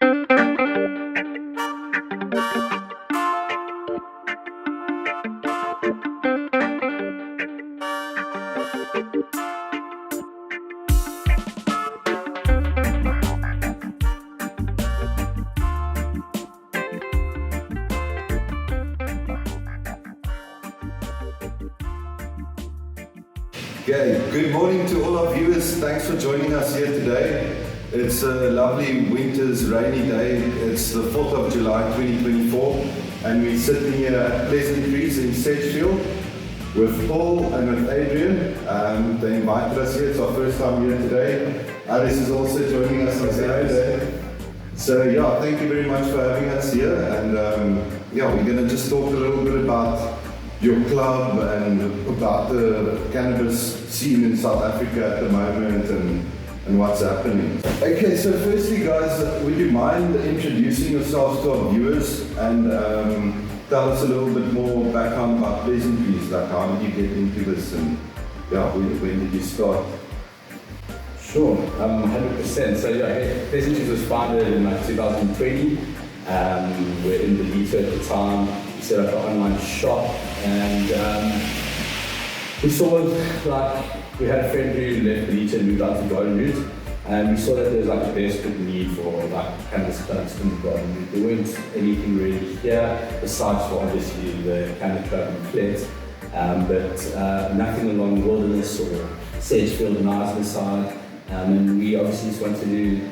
Okay, good morning to all our viewers. Thanks for joining us here today. It's a lovely winter's rainy day. It's the 4th of July 2024 and we're sitting here at Pleasantrees in Sedgefield with Paul and with Adrian. They invited us here. It's our first time here today. Alice is also joining us on Saturday. So yeah, thank you very much for having us here, and yeah, we're going to just talk a little bit about your club and about the cannabis scene in South Africa at the moment and what's happening. Okay, so firstly guys, would you mind introducing yourselves to our viewers and tell us a little bit more background about Pleasantrees, like how did you get into this and yeah, when did you start? Sure, 100%. So yeah, Pleasantrees was founded in like 2020. We're in the Lita at the time. We set up an online shop, and we saw we had a friend who left the Lita and moved out to Garden Route, and we saw that there was like a desperate need for like cannabis clubs in the Garden Route. There weren't anything really here besides for obviously the Cannabis Club and Flex, but nothing along the Wilderness or Sedgefield and Islay side. And we obviously just wanted to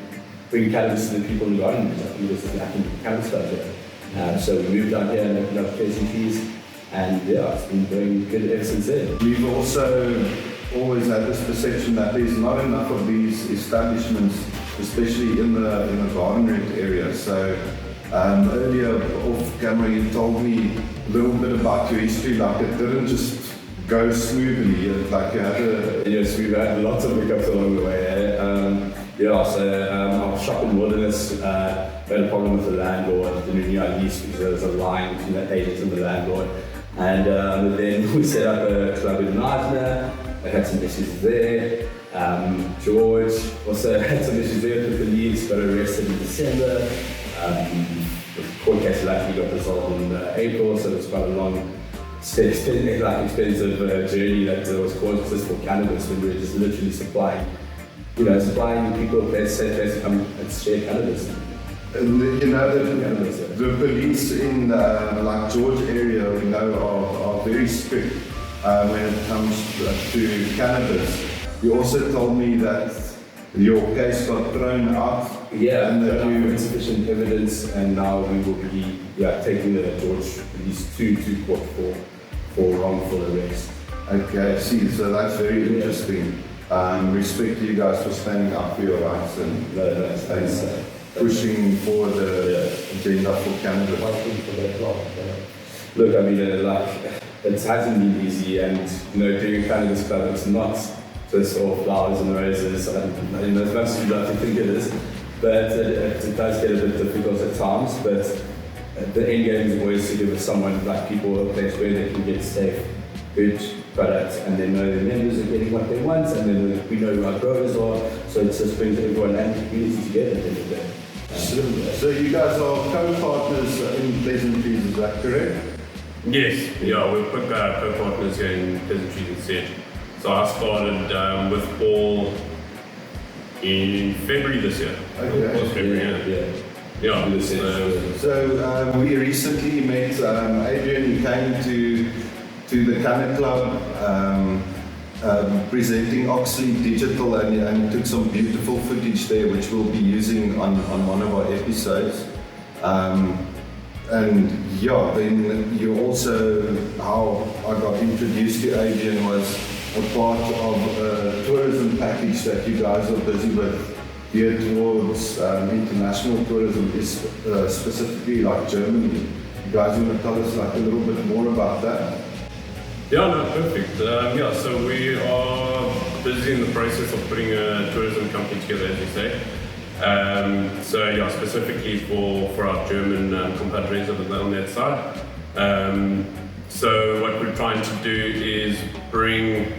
bring cannabis to the people in the Garden Route. I think this is like a cannabis club here. So we moved down here and opened up Pleasantrees, and yeah, it's been going good ever since then. We've also always had this perception that there's not enough of these establishments, especially in the Garden Route area. So earlier off camera you told me a little bit about your history, like it didn't just go smoothly, like you had a... Yes, we've had lots of hiccups along the way. Yeah, so our shop in Wilderness, we had a problem with the landlord, the new lease, because there was a line between the agents and the landlord. And then we set up a club in Islay. I had some issues there. George also had some issues there with the police, got arrested in December. The court case luckily got resolved in April, so it was quite a long, expensive journey that was caused just for cannabis, when we were just literally supplying people a place to come and share cannabis. And you know the police in like George area, we know are very strict when it comes to cannabis. You also told me that your case got thrown out. Yeah, and that we have insufficient evidence, and now we will be taking the George police to court for wrongful arrest. Okay, I see. So that's very interesting. Respect to you guys for standing up for your rights and pushing forward the agenda for cannabis. Look, I mean, it hasn't been easy, and doing a cannabis club, it's not just all flowers and roses, and as much as you'd like to think it is, but it does get a bit difficult at times. But the end game is always to give someone, like people, a place where they can get safe, good products, and they know their members are getting what they want, and then we know who our growers are, so it just brings everyone and the community together at the end of the day. So you guys are co-partners in Pleasantrees, is that correct? Yes, yeah, we're co-partners here in Pleasantrees and Sedge. So I started with Paul in February this year. Okay. It was February, yeah. So we recently met Adrian, who came to the Cannabis Club presenting Oxley Digital, and took some beautiful footage there which we'll be using on one of our episodes. And yeah, then you also, how I got introduced to Adrian was a part of a tourism package that you guys are busy with geared towards international tourism, is specifically like Germany. You guys want to tell us like a little bit more about that? Yeah, no, perfect. So we are busy in the process of putting a tourism company together, as you say. Specifically for our German compatriots on that side. So what we're trying to do is bring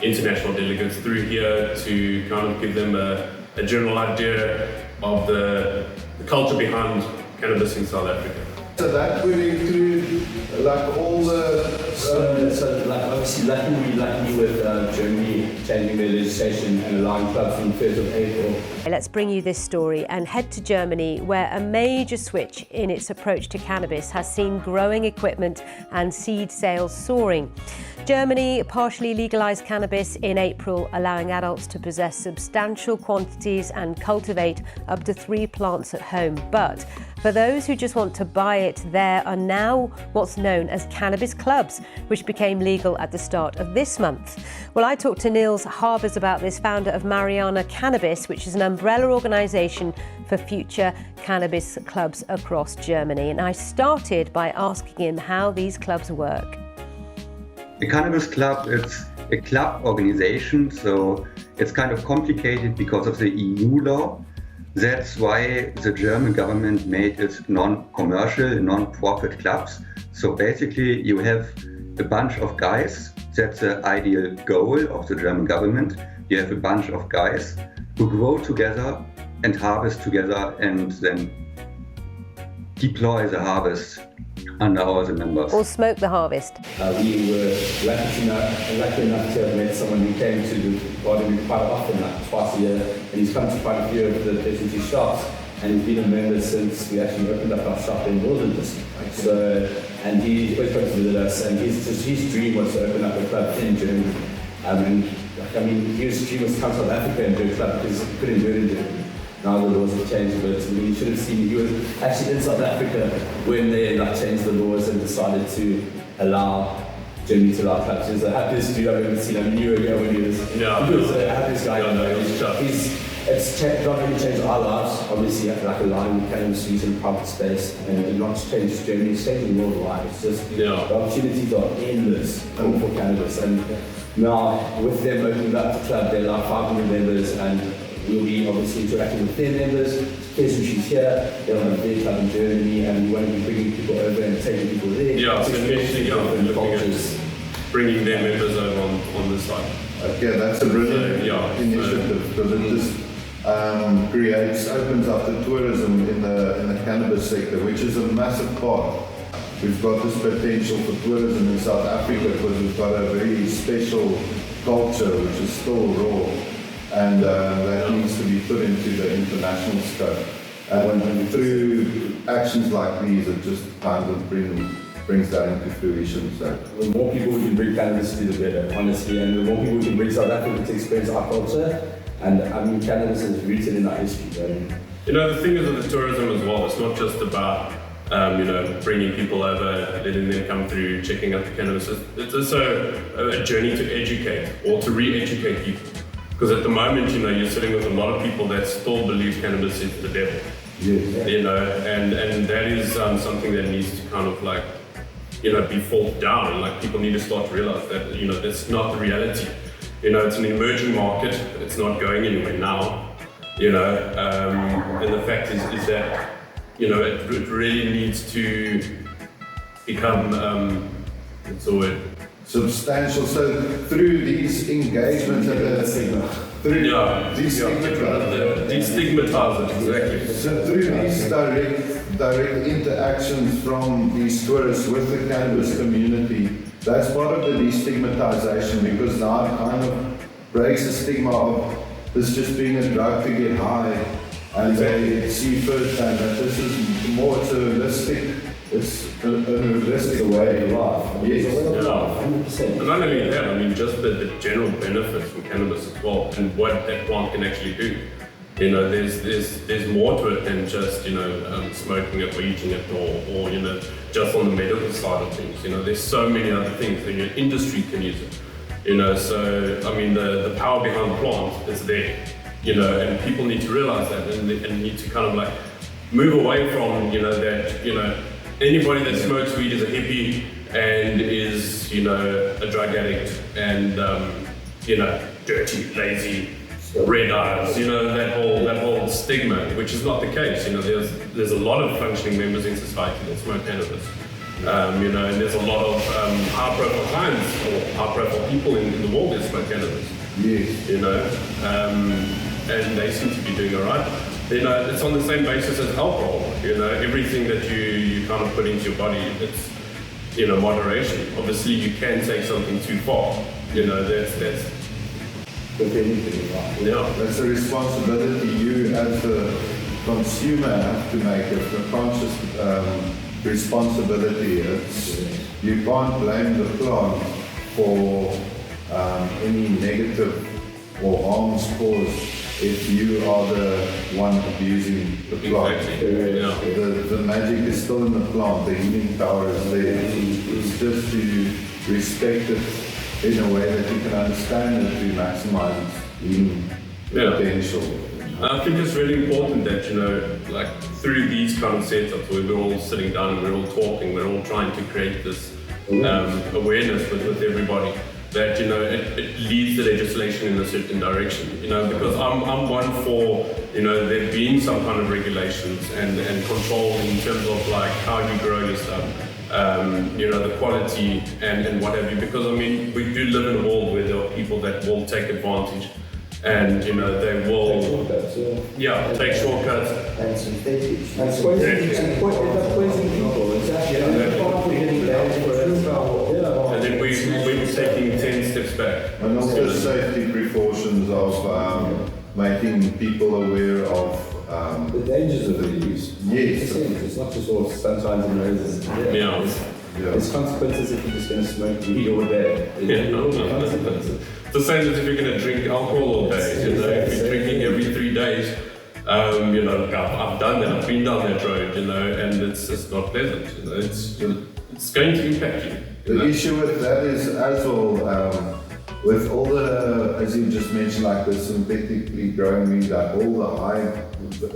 international delegates through here to kind of give them a general idea of the culture behind cannabis in South Africa. So that would include like all the... So like obviously luckily with Germany changing their legislation and allowing clubs from the 1st of April. Let's bring you this story and head to Germany, where a major switch in its approach to cannabis has seen growing equipment and seed sales soaring. Germany partially legalized cannabis in April, allowing adults to possess substantial quantities and cultivate up to 3 plants at home. But for those who just want to buy it, there are now what's known as cannabis clubs, which became legal at the start of this month. Well, I talked to Niels Harbers about this, founder of Mariana Cannabis, which is an umbrella organisation for future cannabis clubs across Germany. And I started by asking him how these clubs work. A cannabis club, it's a club organization, so it's kind of complicated because of the EU law. That's why the German government made it non-commercial, non-profit clubs. So basically you have a bunch of guys, that's the ideal goal of the German government. You have a bunch of guys who grow together and harvest together and then deploy the harvest under all the members. Or smoke the harvest. We were lucky enough to have met someone who came to the garden quite often, like twice a year, and he's come to quite a few of the Pleasantrees shops, and he's been a member since we actually opened up our shop in Wildernis. So, and he always comes to visit us, and his dream was to open up a club in Germany. His dream was to come to South Africa and do a club because he couldn't do it in Germany. Now the laws have changed, but you should have seen he was actually in South Africa when they changed the laws and decided to allow Germany to allow clubs. He's the happiest dude I've ever seen. I knew him when he was the happiest guy. It's not only changed our lives, obviously, like allowing cannabis use in public space, and it not just changed Germany, it's changing worldwide. It's just the opportunities are endless for cannabis. And now with them opening up the club, they're like 500 members, and we'll be obviously interacting with their members. Pleasantrees here, they'll have their club in Germany, and we want to be bringing people over and taking people there. Yeah, so looking at bringing their members over on this side. Okay, that's a brilliant initiative because it just opens up the tourism in the cannabis sector, which is a massive part. We've got this potential for tourism in South Africa because we've got a very special culture which is still raw, and that needs to be put into the international scope. And through actions like these, it just kind of brings that into fruition. So the more people we can bring cannabis to, the better, honestly, and the more people we can bring South Africa to experience our culture. And I mean, cannabis is rooted in our history. You know, the thing is with the tourism as well, it's not just about bringing people over, letting them come through, checking out the cannabis. It's also a journey to educate or to re-educate people. Because at the moment, you're sitting with a lot of people that still believe cannabis is the devil. Yes. And that is something that needs to kind of be fought down. And people need to start to realize that, that's not the reality. It's an emerging market. It's not going anywhere now. And the fact is that, it really needs to become, what's the word? Substantial. So through these engagements destigmatize it, exactly. So through these direct interactions from these tourists with the cannabis community, that's part of the destigmatization, because now it kind of breaks the stigma of this just being a drug to get high, and they see firsthand that this is more it's a holistic way of life. Yes. 100%. And not only that, just the general benefits from cannabis as well, and what that plant can actually do. There's more to it than just smoking it or eating it or just on the medical side of things. There's so many other things that your industry can use it. So the power behind the plant is there. And people need to realize that and need to kind of move away from that anybody that smokes weed is a hippie and is a drug addict and dirty, lazy, red eyes, that whole stigma, which is not the case. There's a lot of functioning members in society that smoke cannabis. And there's a lot of high-profile clients or high-profile people in the world that smoke cannabis. Yes. And they seem to be doing all right. you know, it's on the same basis as alcohol. You know, everything that you kind of put into your body, it's, you know, moderation. Obviously, you can take something too far. You know, that's yeah. That's a responsibility you as the consumer have to make. It's a conscious responsibility. You can't blame the plant for any negative or harms caused if you are the one abusing the plant. Exactly. Yeah. The magic is still in the plant, the healing power is there. It's just to respect it in a way that you can understand it to maximize healing potential. I think it's really important that, you know, like through these kind of setups where we're all sitting down and we're all talking, we're all trying to create this awareness with everybody, that, you know, it leads the legislation in a certain direction, you know, because I'm one for, you know, there being some kind of regulations and control in terms of like how you grow your stuff, you know, the quality and what have you, because I mean, we do live in a world where there are people that will take advantage and, you know, they will take shortcuts. And synthetics. And poisoning people. Exactly. And then we're taking 10 steps back. And also safety precautions of making people aware of the dangers of the use. Yes. It's not just all sunshine and roses. Yeah. There's consequences if you're just going to smoke weed all day. Consequences. It's the same as if you're going to drink alcohol all day. You know, if you're drinking every 3 days, you know, look, I've done that. I've been down that road, you know, and it's not pleasant. You know, it's going to impact you. The issue with that is as well, with all the, as you just mentioned, like the synthetically grown weed, like all the high,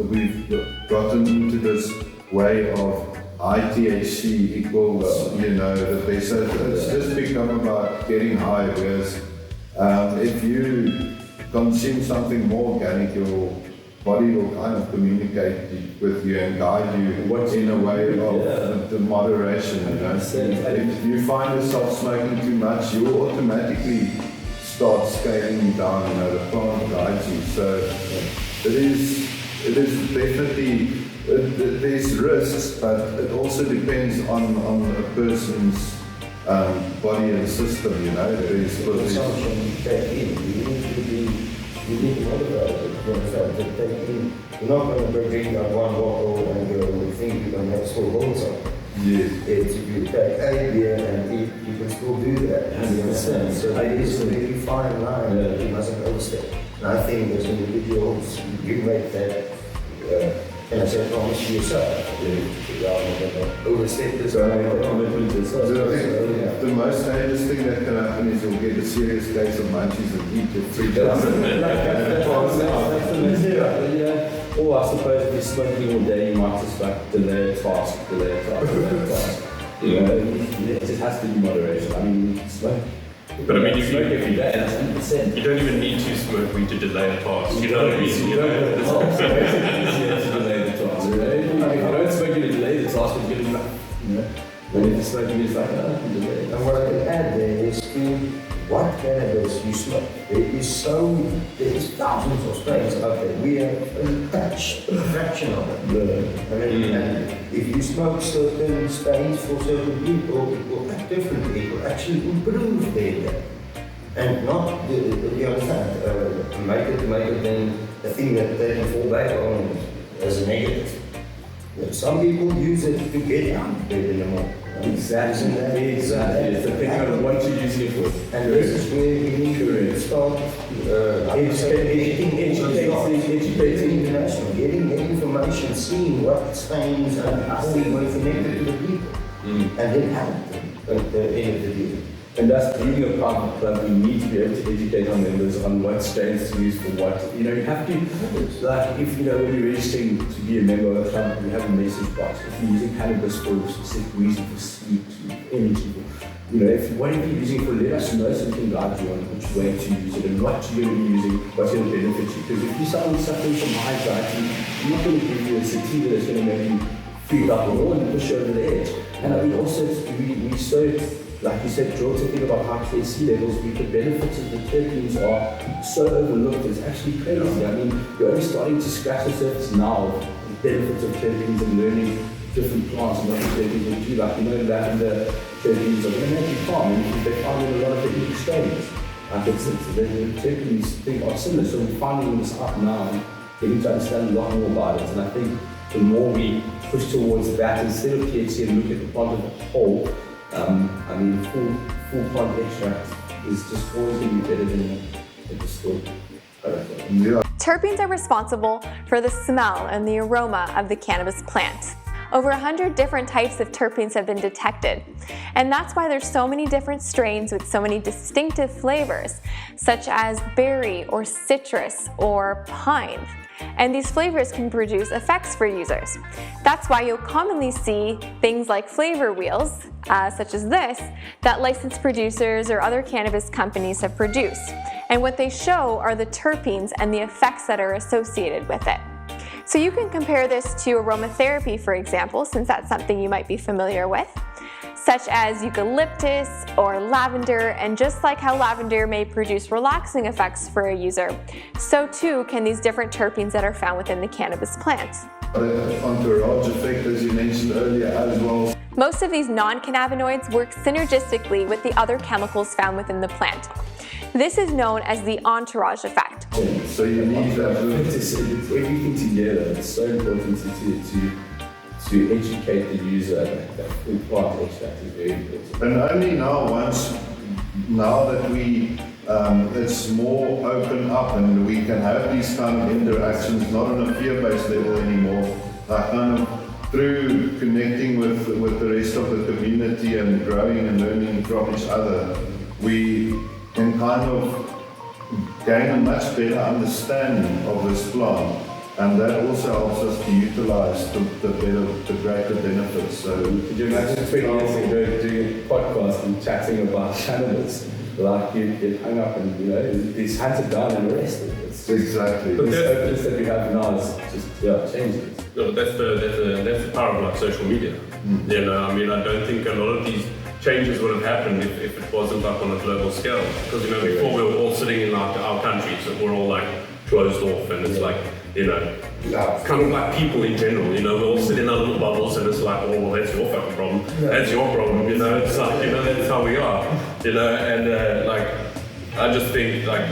we've gotten into this way of high THC equals, you know, the best. So it's just become about getting high, whereas if you consume something more organic, your body will kind of communicate with you and guide you in a way of the moderation, you know. If you find yourself smoking too much, you automatically start scaling down, you know, the plant guides you. So it is definitely, there's risks, but it also depends on a person's body and system, you know. You need to motivate it, you understand, to take in. You're not going to drink like one bottle and go and think you're going to have still hold some. Yes. It's if you take a beer and eat, you can still do that. You understand? So it is a really fine line that you mustn't overstep. And I think as individuals, you make that, and I said, promise to yourself. Overstep this commitment to yourself. So I think the most dangerous thing that can happen is you'll get a serious case of munchies and eat your 3 days. Or I suppose if you're smoking all day, you might just like delay a task. You know, it just has to be moderation. I mean, smoke. But I mean, if you smoke every day, that's 100%. You don't even need to smoke weed to delay a task. You know what I mean? It's easier to delay the task. If you don't smoke, you delay the task, you're getting back. You know? When you're smoking, it's like, I can delay it. And what I can add there is to what cannabis you smoke. There is thousands of strains out there. We are a fraction of it. And if you smoke certain strains for certain people, it will act differently. It will actually improve their day. And not, you understand, make it then a thing that they can fall back on as a negative. Some people use it to get out of bed in the morning. Exactly. It's depending on what you're using it for. And this is where we need to start educating international, getting the information, seeing what stains and how we want to connect it to the people, and then help them at the end of the day. And that's being a part of the club. We need to be able to educate our members on what strains to use for what. You know, you have to, like, if you know, when you're registering to be a member of a club, we have a message box. If you're using cannabis for a specific reason, for sleep, energy, you know, what if you're using for, let us know so we can guide you on which way to use it and what you're going to be using, what's going to benefit you. Because if you're suffering from high anxiety, I'm not going to give you a sativa that's going to make you feel up the wall and push you over the edge. And I mean, also, we so like you said, draw to think about high THC levels, the benefits of the terpenes are so overlooked. It's actually crazy. I mean, you're only starting to scratch the surface now of the benefits of terpenes and learning different plants and what the terpenes will do. Like, you know, lavender terpenes are going to make you calm, and they find in a lot of different strains. Like the terpenes thing are similar, so we're finding this up now and getting to understand a lot more about it. And I think the more we push towards that instead of THC and look at the plant as a whole, I mean, full plant extract is just always going to be better than a distilled product. Yeah. Terpenes are responsible for the smell and the aroma of the cannabis plant. Over 100 different types of terpenes have been detected, and that's why there's so many different strains with so many distinctive flavors, such as berry or citrus or pine. And these flavors can produce effects for users. That's why you'll commonly see things like flavor wheels, such as this, that licensed producers or other cannabis companies have produced. And what they show are the terpenes and the effects that are associated with it. So you can compare this to aromatherapy, for example, since that's something you might be familiar with, such as eucalyptus or lavender. And just like how lavender may produce relaxing effects for a user, so too can these different terpenes that are found within the cannabis plant. The entourage effect, as you mentioned earlier, as well. Most of these non-cannabinoids work synergistically with the other chemicals found within the plant. This is known as the entourage effect. So you need that. It's everything together. It's so important to educate the user that full plant extract is very important. And only now that we, it's more open up and we can have these kind of interactions, not on a fear-based level anymore, like kind of through connecting with the rest of the community and growing and learning from each other, we can kind of gain a much better understanding of this plant, and that also helps us to utilize the greater benefits. So, could you imagine 20 years ago doing a podcast and chatting about cannabis? Like you get hung up and it's hunted down and arrested. It's exactly. But this openness that we have now is just changing it. No, that's the power of like social media. You know, I mean, I don't think a lot of these changes would have happened if it wasn't like on a global scale. Because before we were all sitting in like our countries, so we're all like closed off, and it's like kind of like people in general. We're all sitting in our little bubbles, and it's like, oh well, that's your fucking problem. That's your problem. It's like that's how we are. And like I just think like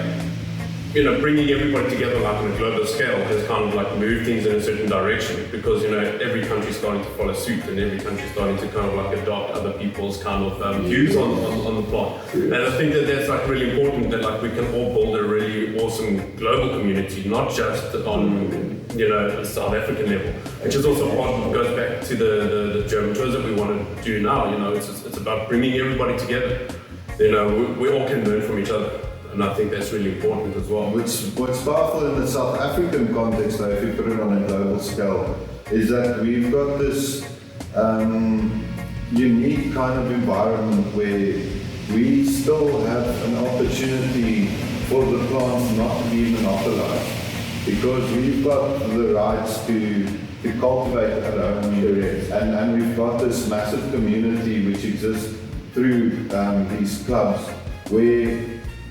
bringing everybody together like on a global scale has kind of like moved things in a certain direction, because every country's starting to follow suit, and every country's starting to kind of like adopt other people's kind of views on the plant. And I think that's like really important, that like we can all build a really awesome global community, not just on a South African level, which is also part goes back to the German tours that we want to do now. It's about bringing everybody together. We all can learn from each other. And I think that's really important as well. What's powerful in the South African context, though, if you put it on a global scale, is that we've got this unique kind of environment where we still have an opportunity for the plants not to be monopolized, because we've got the rights to cultivate our own areas, and we've got this massive community which exists through these clubs where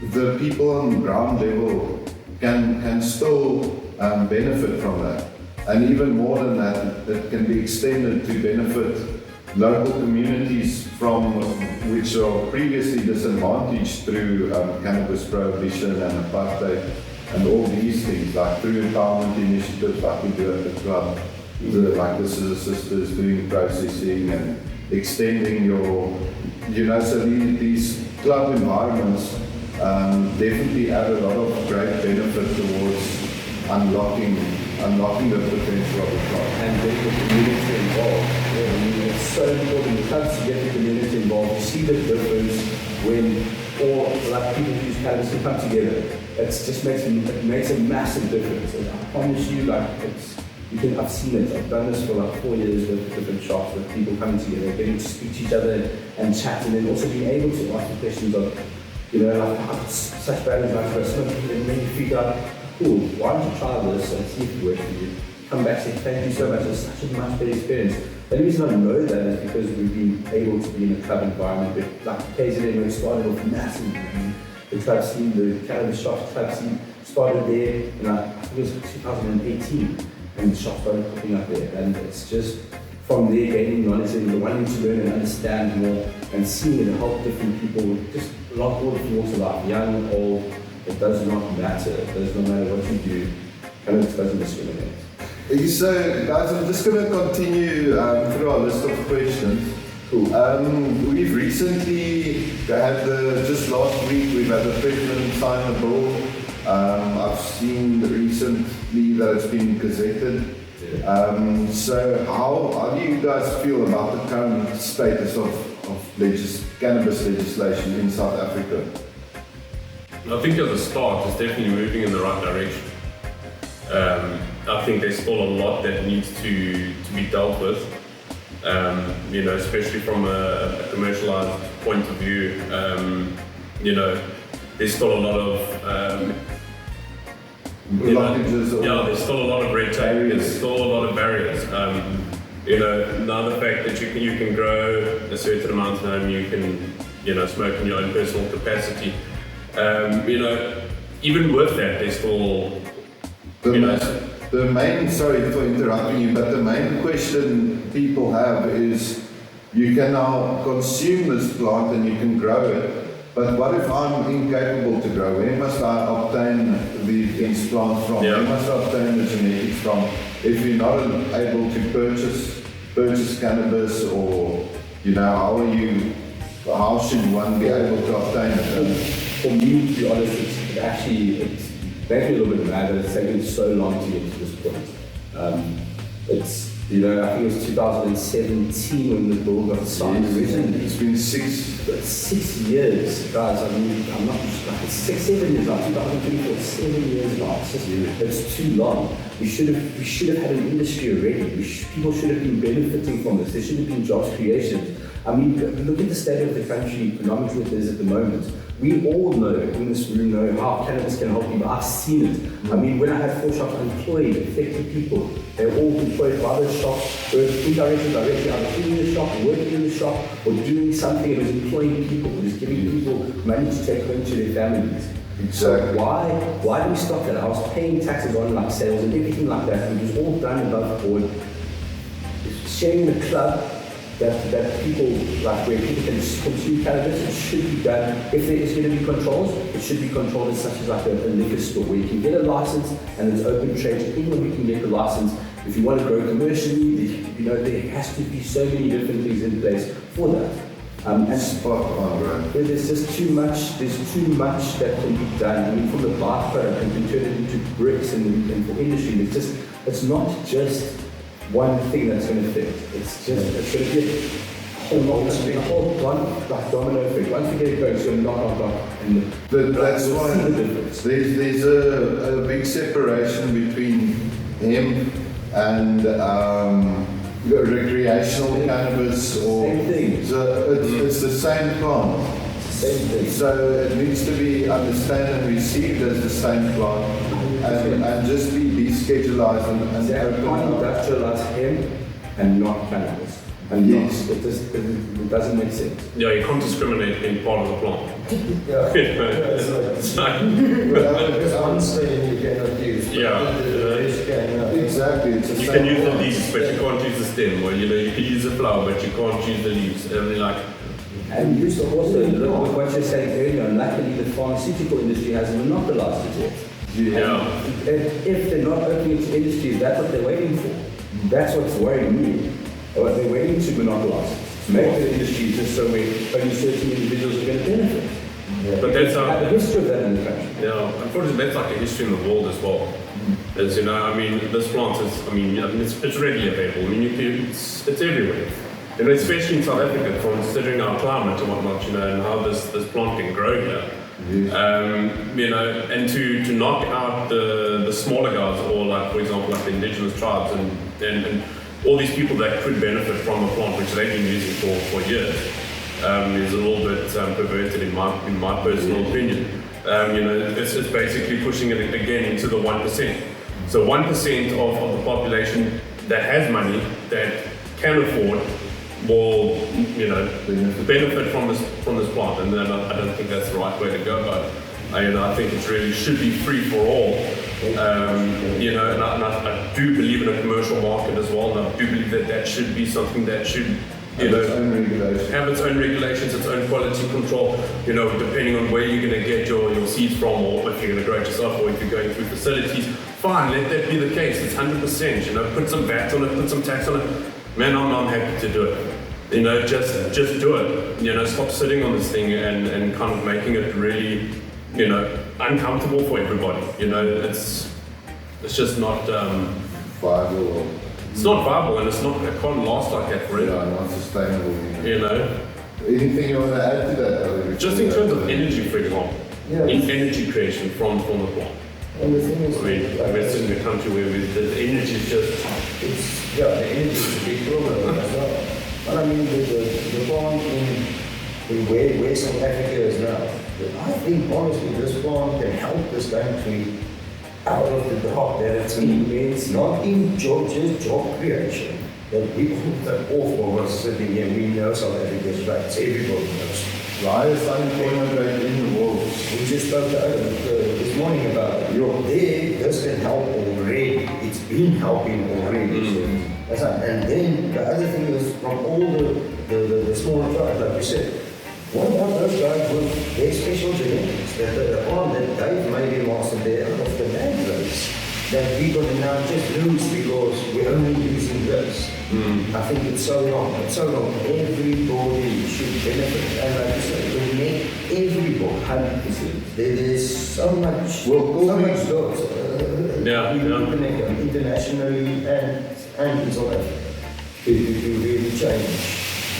the people on ground level can still benefit from that. And even more than that, it can be extended to benefit local communities which are previously disadvantaged through cannabis prohibition and apartheid and all these things, like through empowerment initiatives like we do at the club, like the sisters doing processing and extending so these club environments definitely add a lot of great benefit towards unlocking the potential of the plant. And getting the community involved. It's so important. It comes to get the community involved. You see the difference when all like people who use cannabis can come together. It just makes a massive difference. And I promise you, I've seen it. I've done this for like 4 years with different shops, with people coming together, getting to speak to each other and chat, and then also being able to ask the questions of, such bad advice for some people, and then you figure out, cool, why don't you try this and see if it works for you? come back and say, thank you so much, it's such a much better experience. The only reason I know that is because we've been able to be in a club environment, but like KZN, we started off massive. The club scene, the cannabis shops club scene started there in I think it was 2018, and the shops started popping up there. And it's just from there gaining knowledge and wanting to learn and understand more and seeing it help different people, just a lot of all different walks of life, young, old, it does not matter. It does not matter what you do, cannabis doesn't discriminate. So, guys, I'm just going to continue through our list of questions. Cool. We've recently had just last week, we've had the president sign a bill. I've seen recently that it's been gazetted. So how do you guys feel about the current status of cannabis legislation in South Africa? I think as a start, it's definitely moving in the right direction. I think there's still a lot that needs to be dealt with, especially from a commercialized point of view. There's still a lot of there's still a lot of red tape. There's still a lot of barriers. Now the fact that you can grow a certain amount of home, you can smoke in your own personal capacity. Even with that, there's still the main, sorry for interrupting you, but the main question people have is you can now consume this plant and you can grow it, but what if I'm incapable to grow? Where must I obtain these plants from? Yeah. Where must I obtain the genetics from? If you're not able to purchase cannabis, or how should one be able to obtain it? For me, to be honest, it's makes me a little bit mad that it's taken so long to get to this point. I think it was 2017 when the bill got signed originally. It's been 6 years, guys. I'm not like 7 years now. 2024, 7 years now. It's too long. We should have had an industry already. People should have been benefiting from this. There should have been jobs created. Look at the state of the country economically it is at the moment. We all know, in this room know how cannabis can help people. I've seen it. When I had 4 shops employed, affected people, they were all employed by those shops, were indirectly, directly, either cleaning the shop, working in the shop, or doing something. It was employing people, it was giving people money to take home to their families. Exactly. So why do we stop that? I was paying taxes on like sales and everything like that. It was all done above board. Sharing the club, that people, like where people can consume cannabis, it should be done. If there is going to be controls, it should be controlled as such as like a liquor store where you can get a license and it's open trade to anyone who can get the license. If you want to grow commercially, there has to be so many different things in place for that. And spot on, right? There's just too much. There's too much that can be done. From the byproduct and can turn it into bricks and for industry. It's not just one thing that's going to fit. It's going to be a whole domino effect. Once we get it going, it's going to knock. But that's why there's a big separation between hemp and recreational cannabis, or same thing. It's the same plant. Same thing. So it needs to be understood and received as the same plant, and just be deschedulized and open industrialize hemp and not cannabis. And yes, it doesn't make sense. Yeah, you can't discriminate in part of the plant. It's one strain you cannot use. Exactly. You can use the leaves, but you can't use the stem. Or you can use the flower, but you can't use the leaves. And you also look at what you're saying earlier. Luckily, the pharmaceutical industry has monopolized it yet. Yeah. If they're not opening it to industries, that's what they're waiting for. That's what's worrying me. What they're waiting to monopolize it. Make the industry just so only certain individuals are going to benefit. Yeah. But that's a history of that in the country. Yeah, unfortunately, that's like a history in the world as well. As this plant is, it's readily available. It's everywhere. Especially in South Africa, considering our climate and whatnot, and how this plant can grow here. And to knock out the smaller guys, or like, for example, like the indigenous tribes and all these people that could benefit from the plant, which they've been using for years, is a little bit perverted in my personal opinion. It's basically pushing it again into the 1%. So 1% of the population that has money, that can afford, will, you know, benefit from this plant. And then I don't think that's the right way to go about it. I think it really should be free for all. You know, and I do believe in a commercial market as well, and I do believe that should be something that should, you know, have its own regulations, its own quality control, you know, depending on where you're going to get your seeds from, or if you're going to grow it yourself, or if you're going through facilities. Fine, let that be the case. It's 100%, you know, put some VAT on it, put some tax on it. Man, I'm happy to do it. You know, just do it. You know, stop sitting on this thing and kind of making it really, you know, uncomfortable for everybody. You know, it's just not Viable. it's not viable, and it can't last like that forever. Yeah, not sustainable. You know, Anything you want to add to that? just in terms of energy, for example, Yeah. in energy creation from the plant. And the thing is, I mean, we're in a country where the energy is just it's, yeah, the energy is a big problem as well. But I mean, the plant in where South Africa is now, I think honestly this plant can help this country out of the dark that it's in. It's not in just job creation. That we put that awful was sitting here, we know South Africa's rights, everybody knows. The highest unemployment rate in the world. We just spoke to Adam this morning about it. This can help already. It's been helping already. That's right. And then the other thing is from all the smaller tribes, like you said, what about those guys with their special genetics? The farm that they've maybe mastered there out of the land race that we're going to now just lose because we're only using this. I think it's so wrong. It's so wrong. Everybody should benefit. And like you said, we need everybody, 100%. There's so much, internationally and in South Africa to really change.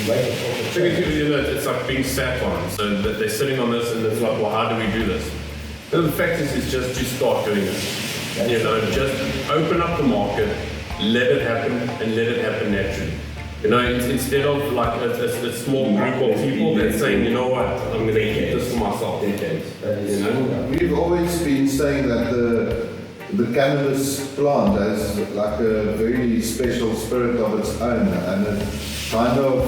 you know, it's like being sat on. So that they're sitting on this, and it's like, well, how do we do this? And the fact is just to start doing it. You know, just open up the market, let it happen, and let it happen naturally. You know, instead of like a small group of people that's saying, you know what, I'm going to keep this for myself. You know? We've always been saying that the cannabis plant has like a very special spirit of its own, and it kind of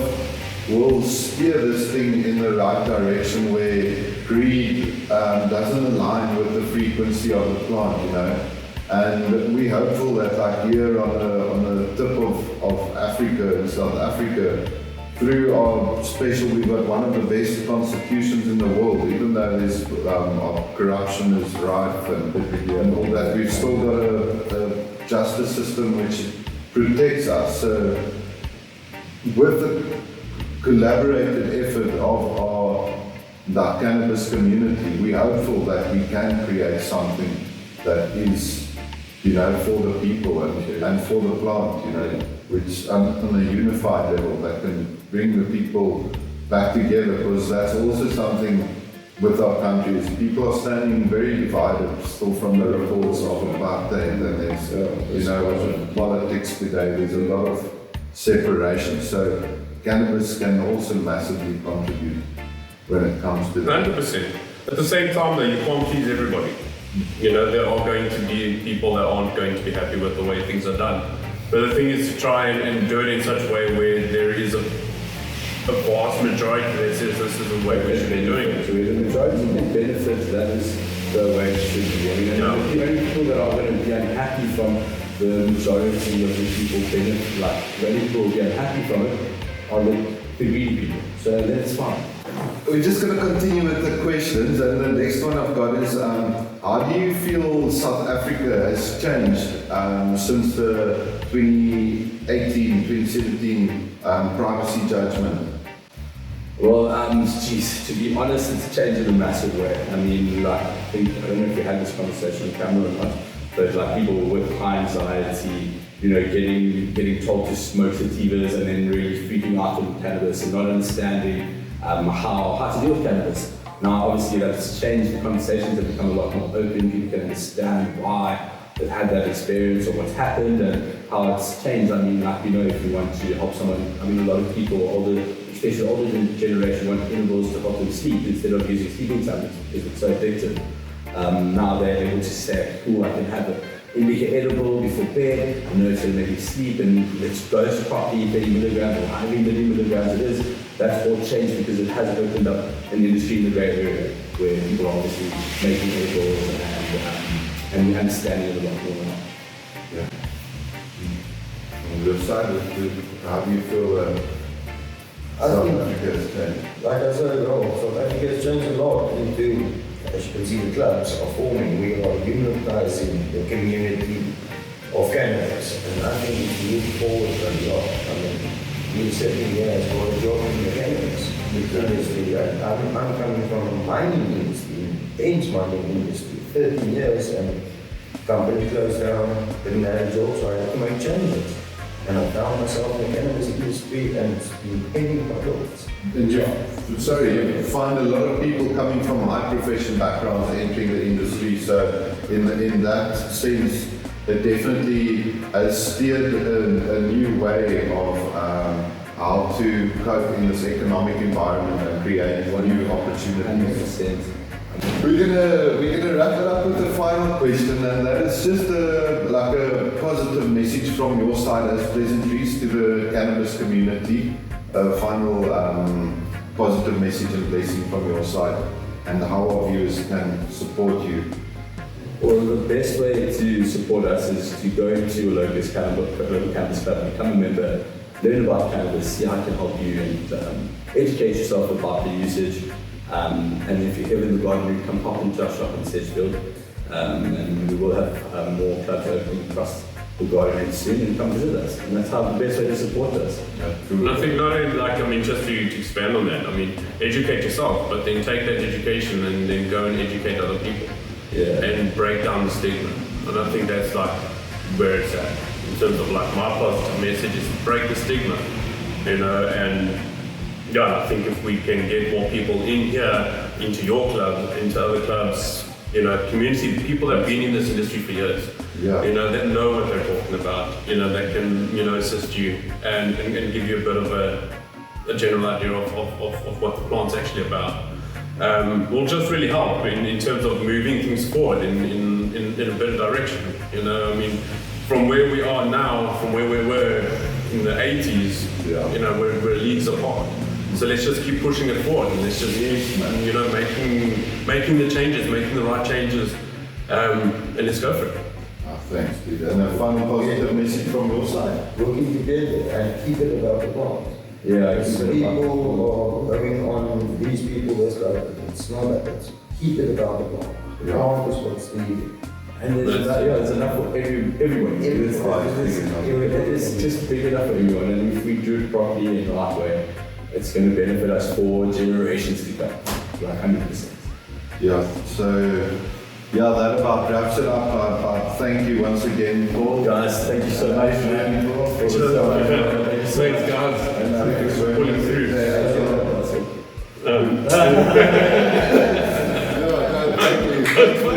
will steer this thing in the right direction where greed doesn't align with the frequency of the plant, you know. And we're hopeful that like here on the tip of Africa, in South Africa, through our special, we've got one of the best constitutions in the world, even though there's corruption is rife and all that, we've still got a justice system which protects us. So with the collaborated effort of the cannabis community, we're hopeful that we can create something that is, you know, for the people and for the plant, you know, which on a unified level that can bring the people back together, because that's also something with our country is people are standing very divided still from the reports of apartheid, and there's, you know, politics today, there's a lot of separation. So cannabis can also massively contribute when it comes to that. 100%. At the same time though, you can't please everybody. You know, there are going to be people that aren't going to be happy with the way things are done. But the thing is to try and do it in such a way where there is a vast majority that says this is the way we should be doing it. So the majority that benefits, that is the way it should be. I mean, the only people that are going to be unhappy from the majority of the people benefit, like the only people who will be unhappy from it are the greedy people. So that's fine. We're just going to continue with the questions, and the next one I've got is, how do you feel South Africa has changed since the 2018-2017 privacy judgment? Well, to be honest, it's changed in a massive way. I mean, like, I don't know if you had this conversation on camera or not, but like people with high anxiety, you know, getting told to smoke sativas and then really freaking out on cannabis and not understanding how to deal with cannabis. Now, obviously, that's changed. The conversations have become a lot more open. People can understand why they've had that experience or what's happened and how it's changed. I mean, like, you know, if you want to help someone, I mean, a lot of people, especially older generation, want edibles to help them sleep instead of using sleeping tablets because it's so addictive. Now they're able to say, cool, I can have indica edible before bed, you know, so maybe sleep and let's dose properly, 30 milligrams or however many milligrams it is. That's all changed because it has opened up an industry in the grey area where people are obviously making edibles and understanding it a lot more now. Yeah. On the side, how do you feel South Africa has changed? Like I said, South Africa has changed a lot into, as you can see, the clubs are forming. We are unitizing the community of cannabis, and I think it's moved forward a lot. I mean, we're sitting here as well as in the cannabis industry. I'm coming from a mining industry, dense mining industry, 30 years, and company closed down, didn't have a job, so I had to make changes. And I found myself in the cannabis industry, and it's been heading quite upwards. And you find a lot of people coming from high profession backgrounds entering the industry, so in that sense, it definitely has steered a new way of how to cope in this economic environment and create new opportunities. 100%. We're gonna wrap it up with the final question, and that is just like a positive message from your side as Pleasantrees to the cannabis community. A final positive message and blessing from your side, and how our viewers can support you. Well, the best way to support us is to go into a local cannabis club, become a member, learn about cannabis, see how it can help you, and educate yourself about the usage. And if you're ever in the garden route, come pop into our shop in Sedgefield, and we will have more clubs opening across the garden route soon, and come visit us. And that's how the best way to support us. And I think not only, just to expand on that, educate yourself, but then take that education and then go and educate other people. Yeah. And break down the stigma. And I think that's where it's at. In terms of my positive message is break the stigma, and I think if we can get more people in here, into your club, into other clubs, community, people that have been in this industry for years, that know what they're talking about, that can, assist you and give you a bit of a general idea of what the plant's actually about. Will just really help in terms of moving things forward in a better direction. From where we are now, from where we were in the 80s, we're leagues apart. So let's just keep pushing it forward, and let's just keep, making the changes, making the right changes, and let's go for it. Thanks, Peter. And a final positive message from your side. Working together and keep it about the plant. Yeah, people are going on, these people, this guy, it's not that, it's keep it about the plant. The plant is what's needed. And there's enough for everyone. It's just big enough for everyone, and if we do it properly in the right way, it's going to benefit us for generations to come, like 100%. Yeah, so that about wraps it up. Thank you once again, Paul. Guys, thank you so much. Thanks, guys. And thanks for pulling through. Thank you.